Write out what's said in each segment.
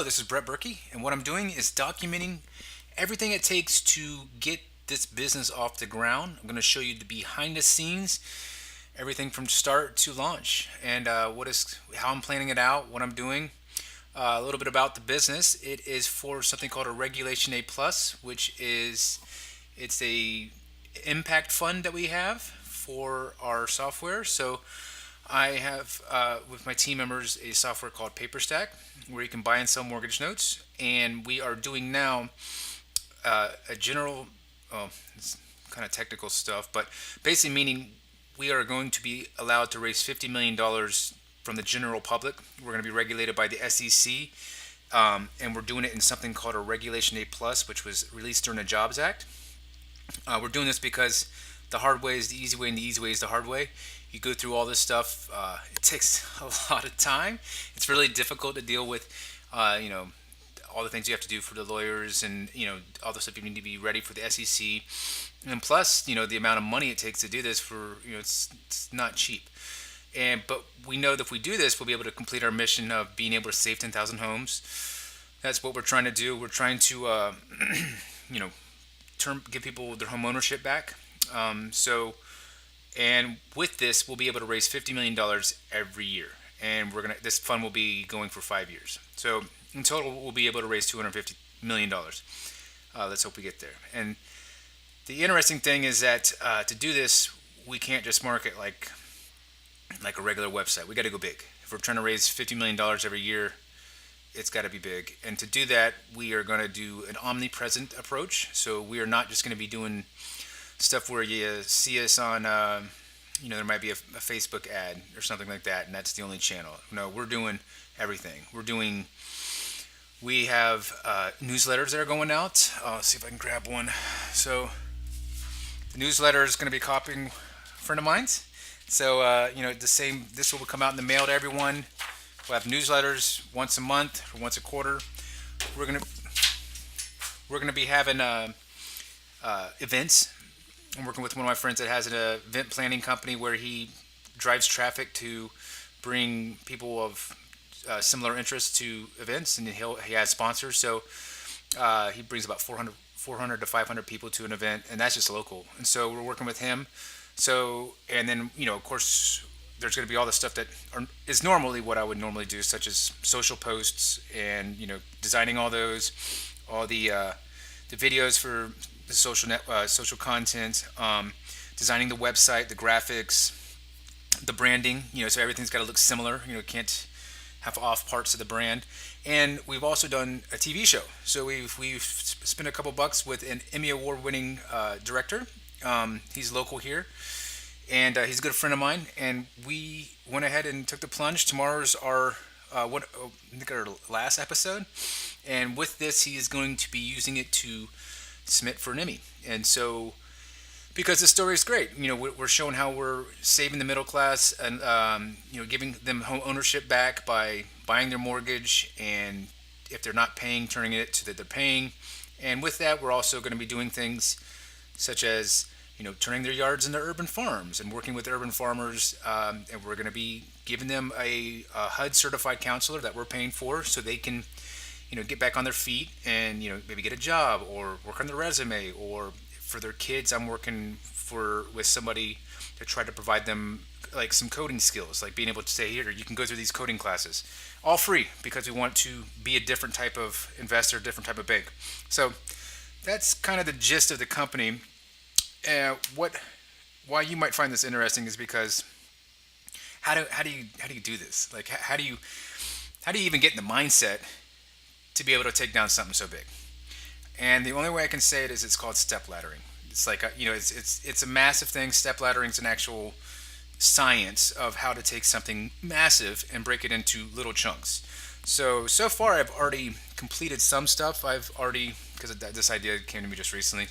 this is Brett Berkey, and what I'm doing is documenting everything it takes to get this business off the ground. I'm going to show you the behind the scenes, everything from start to launch, and how I'm planning it out, what I'm doing. A little bit about the business. It is for something called a Regulation A Plus, which is it's a impact fund that we have for our software. So I have, with my team members, a software called PaperStack, where you can buy and sell mortgage notes. And we are doing now a general, it's kind of technical stuff, but basically meaning we are going to be allowed to raise $50 million from the general public. We're going to be regulated by the SEC, and we're doing it in something called a Regulation A Plus, which was released during the Jobs Act. We're doing this because the hard way is the easy way, and the easy way is the hard way. You go through all this stuff. It takes a lot of time. It's really difficult to deal with, all the things you have to do for the lawyers, and all the stuff you need to be ready for the SEC. And plus, the amount of money it takes to do this it's not cheap. But we know that if we do this, we'll be able to complete our mission of being able to save 10,000 homes. That's what we're trying to do. We're trying to, you know, give people their home ownership back. And with this, we'll be able to raise $50 million every year, and this fund will be going for 5 years. So in total, we'll be able to raise $250 million. Let's hope we get there. And the interesting thing is that to do this, we can't just market like a regular website. We got to go big. If we're trying to raise $50 million every year, it's got to be big. And to do that, we are going to do an omnipresent approach. So we are not just going to be doing stuff where you see us on, there might be a Facebook ad or something like that, and that's the only channel. No, we're doing everything. We have newsletters that are going out. I'll see if I can grab one. So the newsletter is going to be copying a friend of mine's. So, this will come out in the mail to everyone. We'll have newsletters once a month or once a quarter. We're gonna be having events. I'm working with one of my friends that has an event planning company where he drives traffic to bring people of similar interests to events, and he has sponsors. So he brings about 400 to 500 people to an event, and that's just local. And so we're working with him. So, and then, of course, there's going to be all the stuff that is normally what I would normally do, such as social posts and, designing all those, all the videos for the social content, designing the website, the graphics, the branding, so everything's got to look similar, can't have off parts of the brand. And we've also done a TV show. So we've spent a couple bucks with an Emmy Award winning director. He's local here, and he's a good friend of mine. And we went ahead and took the plunge. Tomorrow's our I think our last episode, and with this, he is going to be using it to submit for an Emmy. And so, because the story is great, we're showing how we're saving the middle class and giving them home ownership back by buying their mortgage, and if they're not paying, turning it to that they're paying. And with that, we're also going to be doing things such as turning their yards into urban farms and working with urban farmers, and we're going to be giving them a HUD certified counselor that we're paying for, so they can get back on their feet and maybe get a job or work on their resume. Or for their kids, I'm working with somebody to try to provide them like some coding skills, like being able to say, here, you can go through these coding classes, all free, because we want to be a different type of investor, different type of bank. So that's kind of the gist of the company. Why you might find this interesting is because how do you do this? Like, how do you even get in the mindset to be able to take down something so big? And the only way I can say it is it's called step laddering. It's like it's a massive thing. Step laddering is an actual science of how to take something massive and break it into little chunks. So far I've already completed some stuff. Because this idea came to me just recently,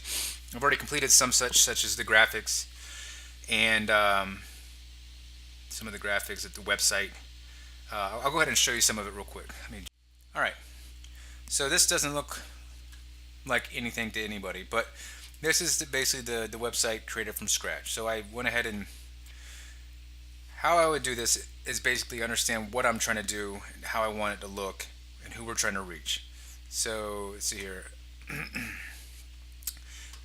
I've already completed some such as the graphics and some of the graphics at the website. I'll go ahead and show you some of it real quick. All right. So this doesn't look like anything to anybody, but this is basically the website created from scratch. So I went ahead, and how I would do this is basically understand what I'm trying to do and how I want it to look and who we're trying to reach. So let's see here.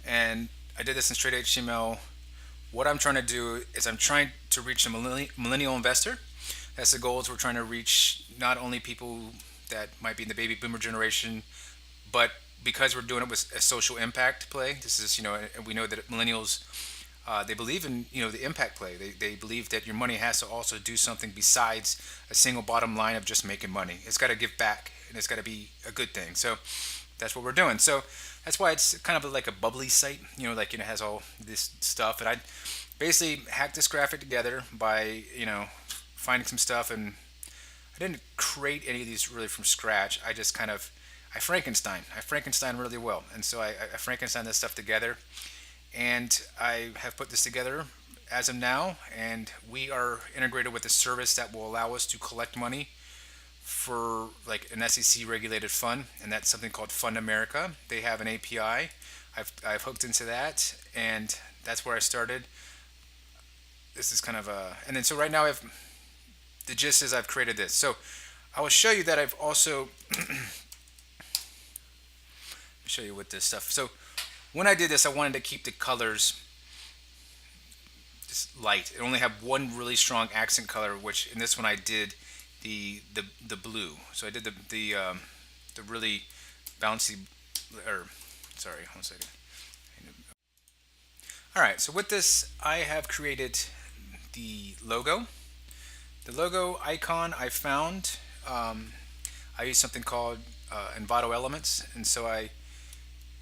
And I did this in straight HTML. What I'm trying to do is I'm trying to reach a millennial investor. That's the goal. Is we're trying to reach not only people that might be in the baby boomer generation, but because we're doing it with a social impact play. This is, and we know that millennials, they believe in, the impact play. They believe that your money has to also do something besides a single bottom line of just making money. It's got to give back, and it's got to be a good thing. So that's what we're doing. So that's why it's kind of like a bubbly site, like, it has all this stuff. And I basically hacked this graphic together by, finding some stuff. And I didn't create any of these really from scratch. I just kind of, I Frankenstein really well. And so I Frankenstein this stuff together. And I have put this together as of now. And we are integrated with a service that will allow us to collect money for like an SEC regulated fund, and that's something called Fund America. They have an API. I've hooked into that, and that's where I started. This is kind of a, and then so right now the gist is I've created this. So I will show you that I've also show you with this stuff. So when I did this, I wanted to keep the colors just light. It only have one really strong accent color, which in this one I did the blue. So I did the really bouncy, or sorry, one second. All right, so with this, I have created the logo. The logo icon I found, I used something called Envato Elements, and so I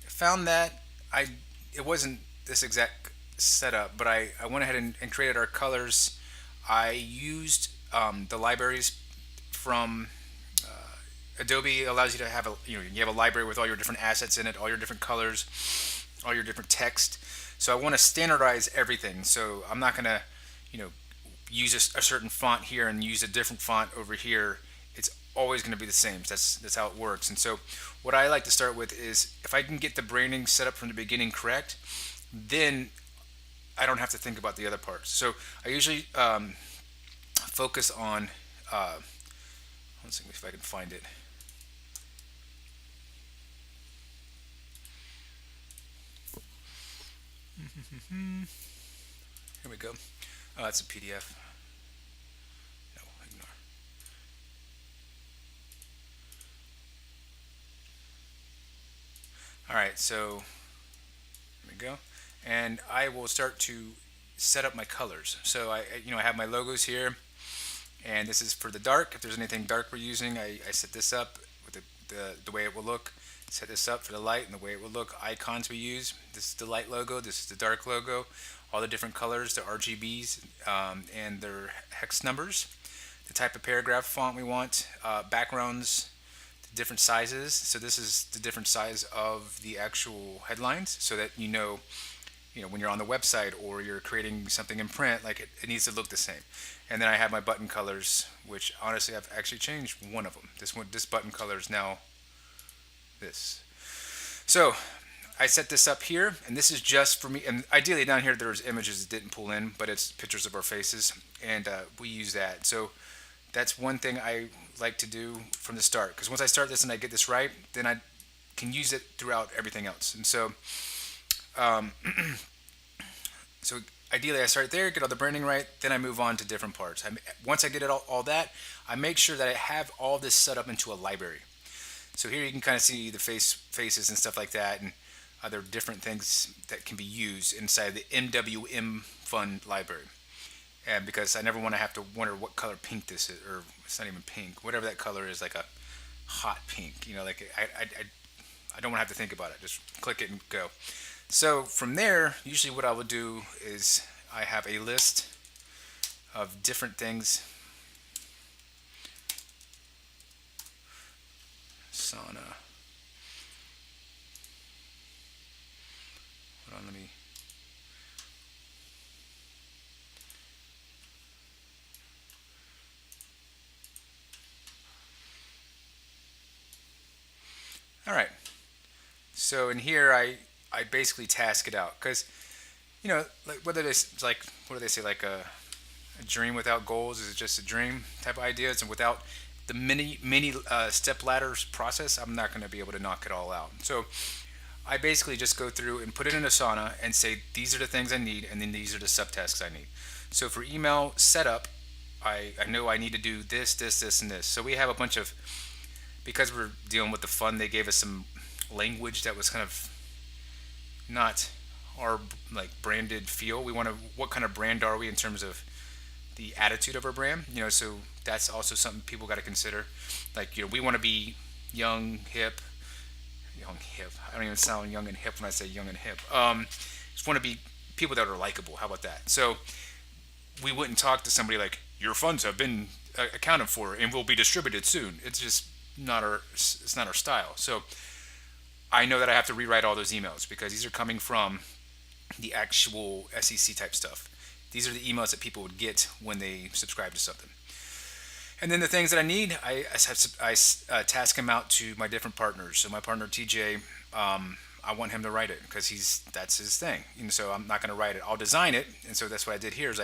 found that it wasn't this exact setup, but I went ahead and created our colors. I used the libraries from Adobe. Allows you to have you have a library with all your different assets in it, all your different colors, all your different text. So I want to standardize everything. So I'm not gonna, use a certain font here and use a different font over here. It's always going to be the same. That's how it works. And so what I like to start with is if I can get the branding set up from the beginning correct, then I don't have to think about the other parts. So I usually focus on let's see if I can find it. Here we go. Oh, that's a PDF. No, ignore. All right, so here we go. And I will start to set up my colors. So I have my logos here, and this is for the dark. If there's anything dark we're using, I set this up with the way it will look. Set this up for the light and the way it will look. Icons we use. This is the light logo. This is the dark logo. All the different colors, the RGBs, and their hex numbers. The type of paragraph font we want. Backgrounds, the different sizes. So this is the different size of the actual headlines, so that when you're on the website or you're creating something in print, like it needs to look the same. And then I have my button colors, which honestly I've actually changed one of them. This button color is now this. So I set this up here, and this is just for me. And ideally down here there's images that didn't pull in, but it's pictures of our faces, and we use that. So that's one thing I like to do from the start, because once I start this and I get this right, then I can use it throughout everything else. And so so ideally I start there, get all the branding right, then I move on to different parts. Once I get it all that, I make sure that I have all this set up into a library. So here you can kind of see the faces and stuff like that, and other different things that can be used inside the MWM Fund library. And because I never want to have to wonder what color pink this is, or it's not even pink, whatever that color is, like a hot pink. Like I don't want to have to think about it. Just click it and go. So from there, usually what I will do is I have a list of different things. Sauna. Hold on, let me. All right. So in here, I basically task it out, because like whether it's like, what do they say, like a dream without goals is just a dream type of ideas, and without the many step ladders process, I'm not going to be able to knock it all out. So I basically just go through and put it in Asana and say these are the things I need, and then these are the subtasks I need. So for email setup, I know I need to do this, and this. So we have a bunch of, because we're dealing with the fund, they gave us some language that was kind of not our like branded feel. We want to, what kind of brand are we in terms of the attitude of our brand? So that's also something people got to consider. Like, we want to be young, hip, young, hip. I don't even sound young and hip when I say young and hip. Just want to be people that are likable. How about that? So we wouldn't talk to somebody like, your funds have been accounted for and will be distributed soon. It's just it's not our style. So I know that I have to rewrite all those emails because these are coming from the actual SEC type stuff. These are the emails that people would get when they subscribe to something. And then the things that I need, I task him out to my different partners. So my partner TJ, I want him to write it because that's his thing. And so I'm not going to write it. I'll design it. And so that's what I did here is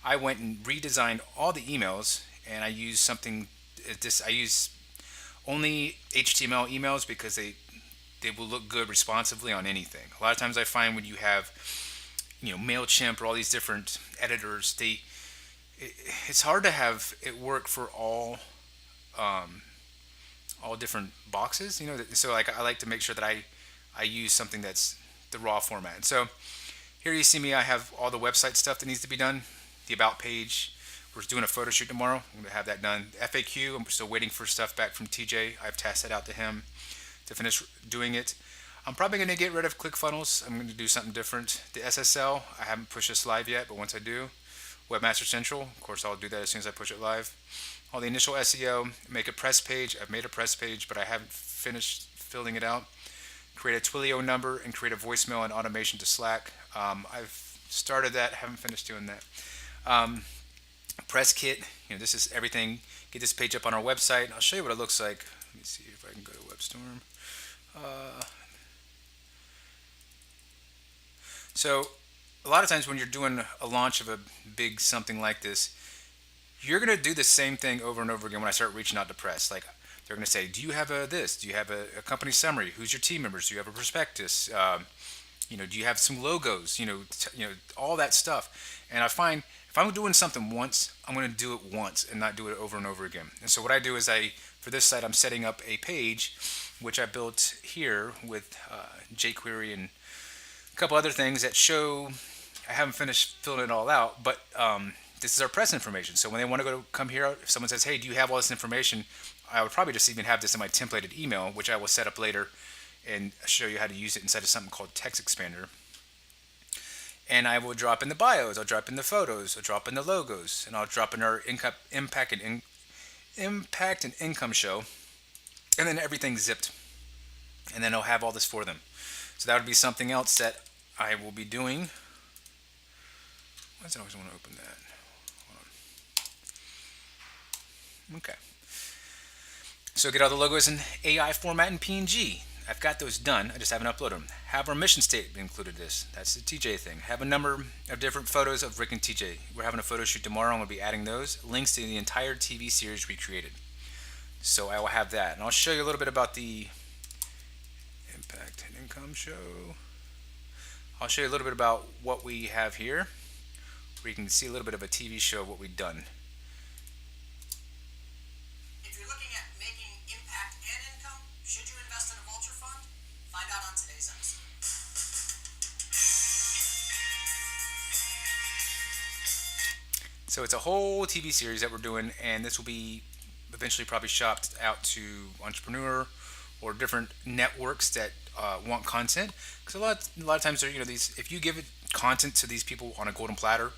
I went and redesigned all the emails, and I used something. I use only HTML emails because they will look good responsively on anything. A lot of times I find when you have MailChimp or all these different editors, it's hard to have it work for all different boxes. So like I like to make sure that I use something that's the raw format. So here you see me. I have all the website stuff that needs to be done. The about page. We're doing a photo shoot tomorrow. I'm going to have that done. FAQ. I'm still waiting for stuff back from TJ. I've tasked that out to him to finish doing it. I'm probably going to get rid of ClickFunnels. I'm going to do something different. The SSL, I haven't pushed this live yet, but once I do, Webmaster Central, of course, I'll do that as soon as I push it live. All the initial SEO, make a press page. I've made a press page, but I haven't finished filling it out. Create a Twilio number and create a voicemail and automation to Slack. I've started that, haven't finished doing that. Press kit, this is everything. Get this page up on our website. I'll show you what it looks like. Let me see if I can go to WebStorm. So a lot of times when you're doing a launch of a big something like this, you're going to do the same thing over and over again when I start reaching out to press. Like, they're going to say, do you have this? Do you have a company summary? Who's your team members? Do you have a prospectus? Do you have some logos? All that stuff. And I find if I'm doing something once, I'm going to do it once and not do it over and over again. And so what I do is for this site, I'm setting up a page, which I built here with jQuery and a couple other things that show. I haven't finished filling it all out, but this is our press information. So when they want to come here, if someone says, hey, do you have all this information? I would probably just even have this in my templated email, which I will set up later and show you how to use it inside of something called Text Expander. And I will drop in the bios, I'll drop in the photos, I'll drop in the logos, and I'll drop in our impact and income show, and then everything's zipped. And then I'll have all this for them. So that would be something else that I will be doing. Why does it always want to open that? Hold on. Okay. So get all the logos in AI format and PNG. I've got those done. I just haven't uploaded them. Have our mission statement included this. That's the TJ thing. Have a number of different photos of Rick and TJ. We're having a photo shoot tomorrow. I'm going to be adding those. Links to the entire TV series we created. So I will have that. And I'll show you a little bit about the impact and income show. I'll show you a little bit about what we have here, where you can see a little bit of a TV show of what we've done. If you're looking at making impact and income, should you invest in a vulture fund? Find out on today's episode. So it's a whole TV series that we're doing, and this will be eventually probably shopped out to entrepreneur or different networks that want content. Because a lot of times, these, if you give it content to these people on a golden platter,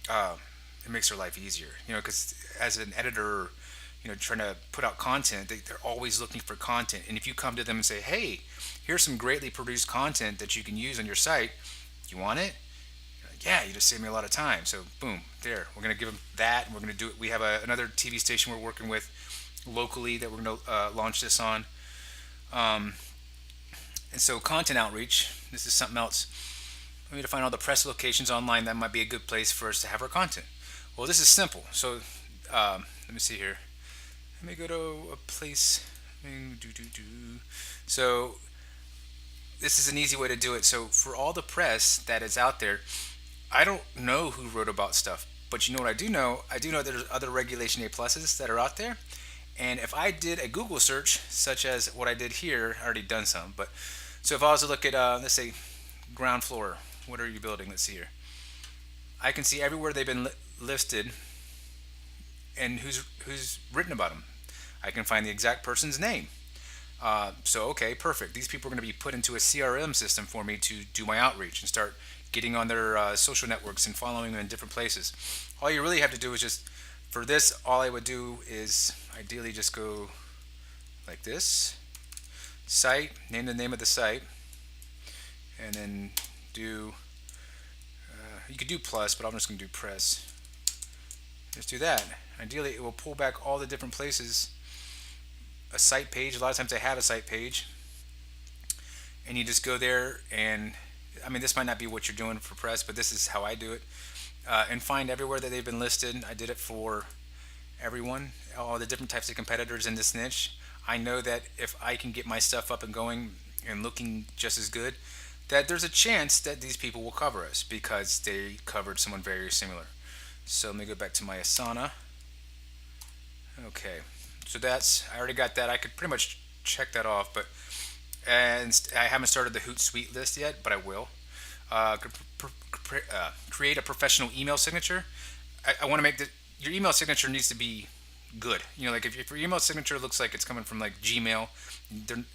it makes their life easier. Because as an editor, trying to put out content, they're always looking for content. And if you come to them and say, hey, here's some greatly produced content that you can use on your site, you want it? Yeah, you just saved me a lot of time. So boom, there. We're going to give them that, and we're going to do it. We have another TV station we're working with locally that we're going to launch this on. And so content outreach, this is something else. We need to find all the press locations online that might be a good place for us to have our content. Well, this is simple. So let me see here. Let me go to a place. Do do do. So this is an easy way to do it. So for all the press that is out there, I don't know who wrote about stuff, but you know what I do know? I do know there's other Regulation A pluses that are out there. And if I did a Google search, such as what I did here, I already done some, but so if I was to look at, let's say, ground floor, what are you building? Let's see here. I can see everywhere they've been listed and who's written about them. I can find the exact person's name. So okay, perfect. These people are going to be put into a CRM system for me to do my outreach and start getting on their social networks and following them in different places. All you really have to do is just for this. All I would do is ideally just go like this. Site, name the name of the site, and then do. You could do plus, but I'm just going to do press. Just do that. Ideally, it will pull back all the different places. A site page. A lot of times they have a site page, and you just go there and I mean, this might not be what you're doing for press, but this is how I do it. And find everywhere that they've been listed. I did it for everyone, all the different types of competitors in this niche. I know that if I can get my stuff up and going and looking just as good, that there's a chance that these people will cover us because they covered someone very similar. So let me go back to my Asana. Okay, so that's I already got that. I could pretty much check that off, but and I haven't started the Hootsuite list yet, but I will. Create a professional email signature. I want to make the your email signature needs to be good. You know, like if your email signature looks like it's coming from like Gmail,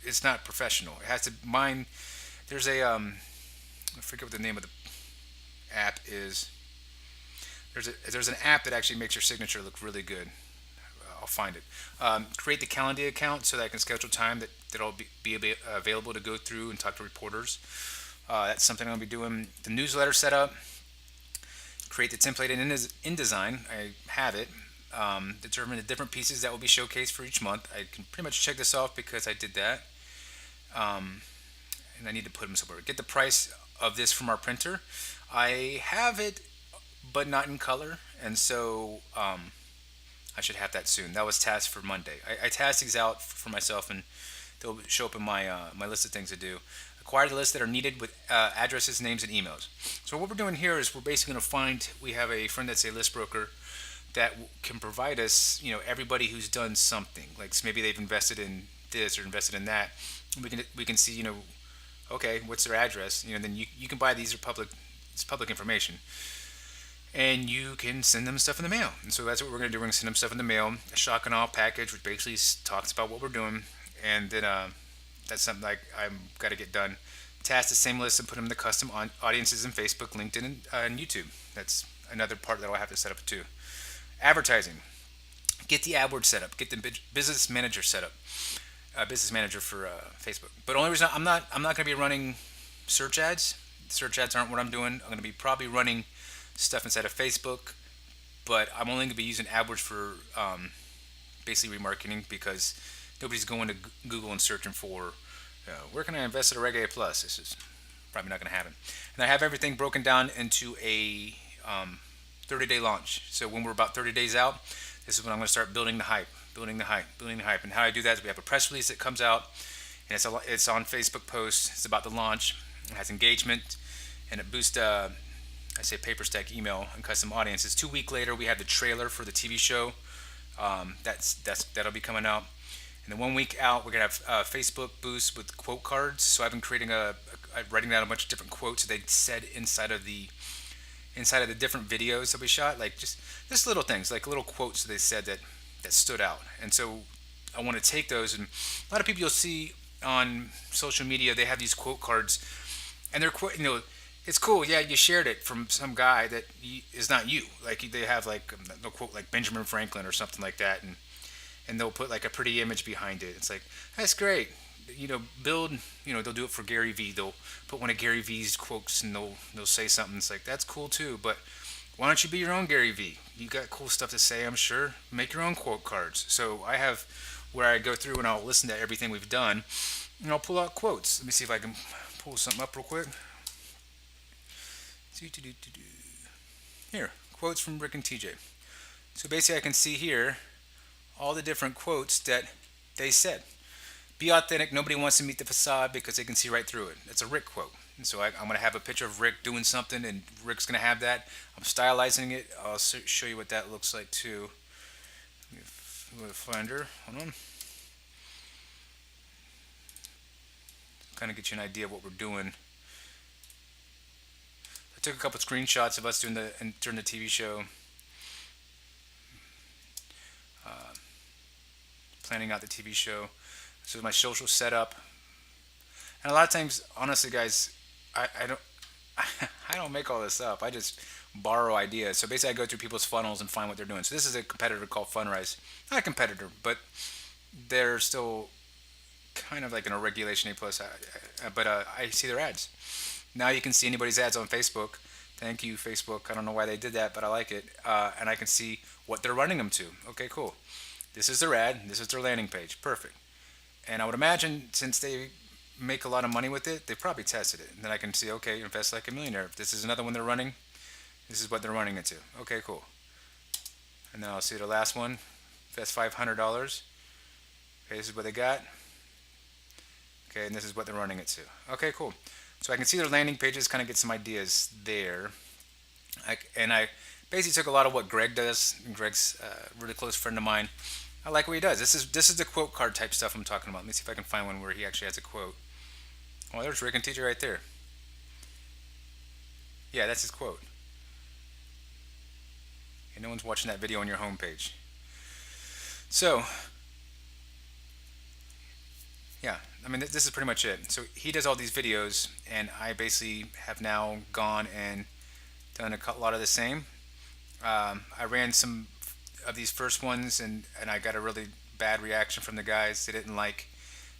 it's not professional. It has to mine. There's a I forget what the name of the app is. There's an app that actually makes your signature look really good. I'll find it. Create the Calendly account so that I can schedule time that'll be available to go through and talk to reporters. That's something I'm gonna be doing. The newsletter setup. Create the template in InDesign. I have it. Determine the different pieces that will be showcased for each month. I can pretty much check this off because I did that. And I need to put them somewhere. Get the price of this from our printer. I have it, but not in color, and so I should have that soon. That was tasked for Monday. I tasked these out for myself, and they'll show up in my list of things to do. Acquire the lists that are needed with addresses, names, and emails. So what we're doing here is we're basically going to find. We have a friend that's a list broker that can provide us, everybody who's done something. Like so maybe they've invested in this or invested in that. We can see, okay, what's their address? Then you can buy these are public. It's public information. And you can send them stuff in the mail. And so that's what we're going to do. We're going to send them stuff in the mail, a shock and awe package, which basically talks about what we're doing. And then that's something like I've got to get done. Task the same list and put them in the custom audiences in Facebook, LinkedIn, and YouTube. That's another part that I'll have to set up too. Advertising. Get the AdWords set up. Get the business manager set up. Business manager for Facebook. But only reason I'm not going to be running search ads. Search ads aren't what I'm doing. I'm going to be probably running stuff inside of Facebook, but I'm only going to be using AdWords for basically remarketing because nobody's going to Google and searching for where can I invest at a Reg A Plus. This is probably not going to happen. And I have everything broken down into a 30-day launch. So when we're about 30 days out, this is when I'm going to start building the hype, building the hype, building the hype. And how I do that is we have a press release that comes out, and it's on Facebook posts. It's about the launch. It has engagement, and it boosts I say paper stack email and custom audiences. 2 weeks later, we have the trailer for the TV show. That'll be coming out. And then 1 week out, we're gonna have Facebook boosts with quote cards. So I've been writing down a bunch of different quotes that they said inside of the different videos that we shot, like just little things, like little quotes that they said that stood out. And so I want to take those, and a lot of people you'll see on social media, they have these quote cards, and they're it's cool. Yeah, you shared it from some guy that is not you. Like they have like they'll quote like Benjamin Franklin or something like that, and they'll put like a pretty image behind it. It's like that's great. Build. They'll do it for Gary Vee. They'll put one of Gary Vee's quotes and they'll say something. It's like that's cool too. But why don't you be your own Gary Vee? You got cool stuff to say, I'm sure. Make your own quote cards. So I have where I go through and I'll listen to everything we've done, and I'll pull out quotes. Let me see if I can pull something up real quick. Here, quotes from Rick and TJ. So basically I can see here all the different quotes that they said. Be authentic. Nobody wants to meet the facade because they can see right through it. It's a Rick quote. And so I'm going to have a picture of Rick doing something, and Rick's going to have that. I'm stylizing it. I'll show you what that looks like too. Go to Finder. Hold on. Kind of get you an idea of what we're doing. I took a couple screenshots of us doing during the TV show, planning out the TV show. This is my social setup. And a lot of times, honestly, guys, I don't I don't make all this up. I just borrow ideas. So basically, I go through people's funnels and find what they're doing. So this is a competitor called Funrise. Not a competitor, but they're still kind of like in a regulation A plus. But I see their ads. Now you can see anybody's ads on Facebook. Thank you, Facebook. I don't know why they did that, but I like it. And I can see what they're running them to. Okay, cool. This is their ad. This is their landing page. Perfect. And I would imagine since they make a lot of money with it, they probably tested it. And then I can see, okay, invest like a millionaire. If this is another one they're running, this is what they're running it to. Okay, cool. And then I'll see the last one. Invest $500. Okay, this is what they got. Okay, and this is what they're running it to. Okay, cool. So I can see their landing pages, kind of get some ideas there. I basically took a lot of what Greg does. Greg's a really close friend of mine. I like what he does. This is the quote card type stuff I'm talking about. Let me see if I can find one where he actually has a quote. Oh, there's Rick and TJ right there. Yeah, that's his quote. And no one's watching that video on your homepage. So, yeah, I mean, this is pretty much it. So he does all these videos, and I basically have now gone and done a lot of the same. I ran some of these first ones, and I got a really bad reaction from the guys. They didn't like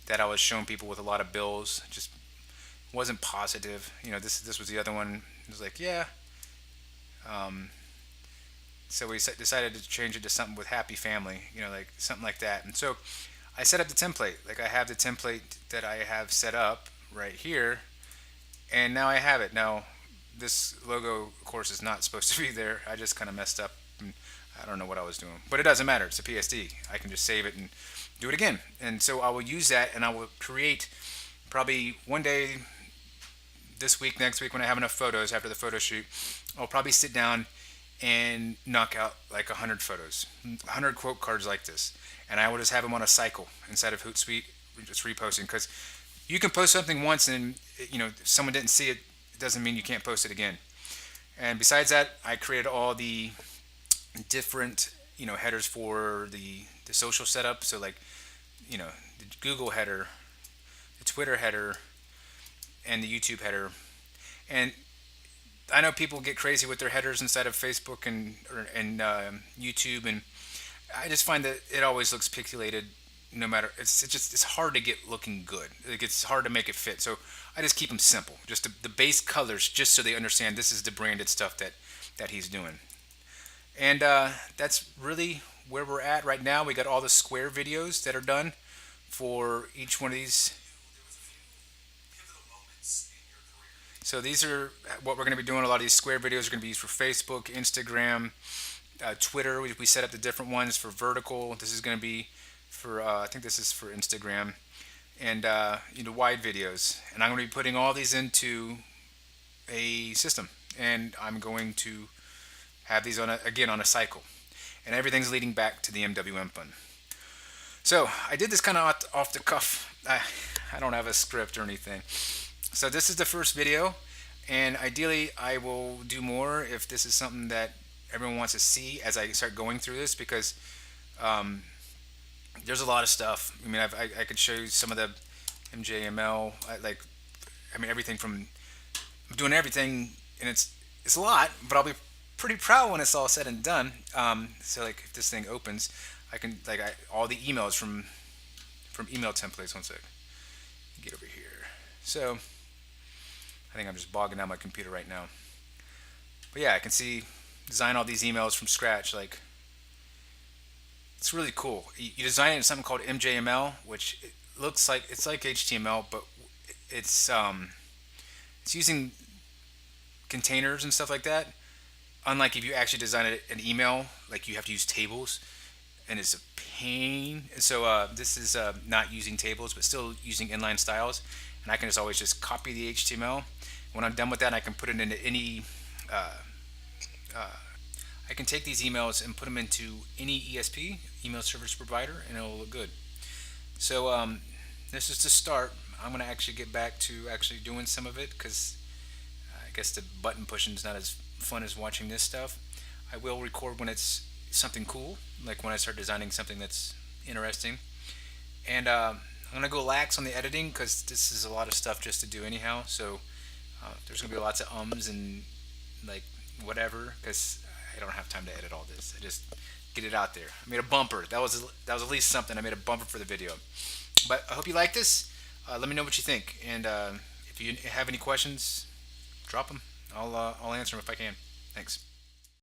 that I was showing people with a lot of bills. Just wasn't positive. You know, this was the other one. It was like, yeah. So we decided to change it to something with happy family. You know, like something like that. And so I set up the template. Like I have the template that I have set up right here, and now I have it. Now this logo, of course, is not supposed to be there. I just kind of messed up. And I don't know what I was doing, but it doesn't matter. It's a PSD. I can just save it and do it again. And so I will use that, and I will create probably one day this week, next week, when I have enough photos after the photo shoot. I'll probably sit down and knock out like 100 photos, 100 quote cards like this, and I will just have them on a cycle inside of Hootsuite, just reposting. Because you can post something once, and if someone didn't see it, it doesn't mean you can't post it again. And besides that, I created all the different headers for the social setup. So like the Google header, the Twitter header, and the YouTube header. And I know people get crazy with their headers inside of Facebook and YouTube, and I just find that it always looks pixelated. No matter, it's hard to get looking good. Like it's hard to make it fit. So I just keep them simple, just the base colors, just so they understand this is the branded stuff that he's doing. And that's really where we're at right now. We got all the square videos that are done for each one of these. So these are what we're going to be doing. A lot of these square videos are going to be used for Facebook, Instagram, Twitter. We set up the different ones for vertical. This is going to be for, I think this is for Instagram. And, wide videos. And I'm going to be putting all these into a system. And I'm going to have these on a cycle. And everything's leading back to the MWM Fund. So I did this kind of off the cuff. I don't have a script or anything. So this is the first video, and ideally I will do more if this is something that everyone wants to see as I start going through this, because there's a lot of stuff. I mean, I could show you some of the MJML, everything from, I'm doing everything, and it's a lot, but I'll be pretty proud when it's all said and done. So like if this thing opens, I can all the emails from email templates. One sec, get over here. So I think I'm just bogging down my computer right now. But yeah, I can design all these emails from scratch. Like, it's really cool. You design it in something called MJML, which looks like it's like HTML, but it's using containers and stuff like that. Unlike if you actually design an email, like you have to use tables. and it's a pain. So this is not using tables, but still using inline styles, and I can just always just copy the HTML. When I'm done with that, I can put it into any. I can take these emails and put them into any ESP, email service provider, and it'll look good. So this is to start. I'm gonna actually get back to actually doing some of it because I guess the button pushing is not as fun as watching this stuff. I will record when it's something cool, like when I start designing something that's interesting. And I'm gonna go lax on the editing because this is a lot of stuff just to do anyhow. So there's gonna be lots of ums and like whatever because I don't have time to edit all this. I just get it out there. I made a bumper. That was at least something. I made a bumper for the video. But I hope you like this. Let me know what you think, and if you have any questions, drop them. I'll answer them if I can. Thanks.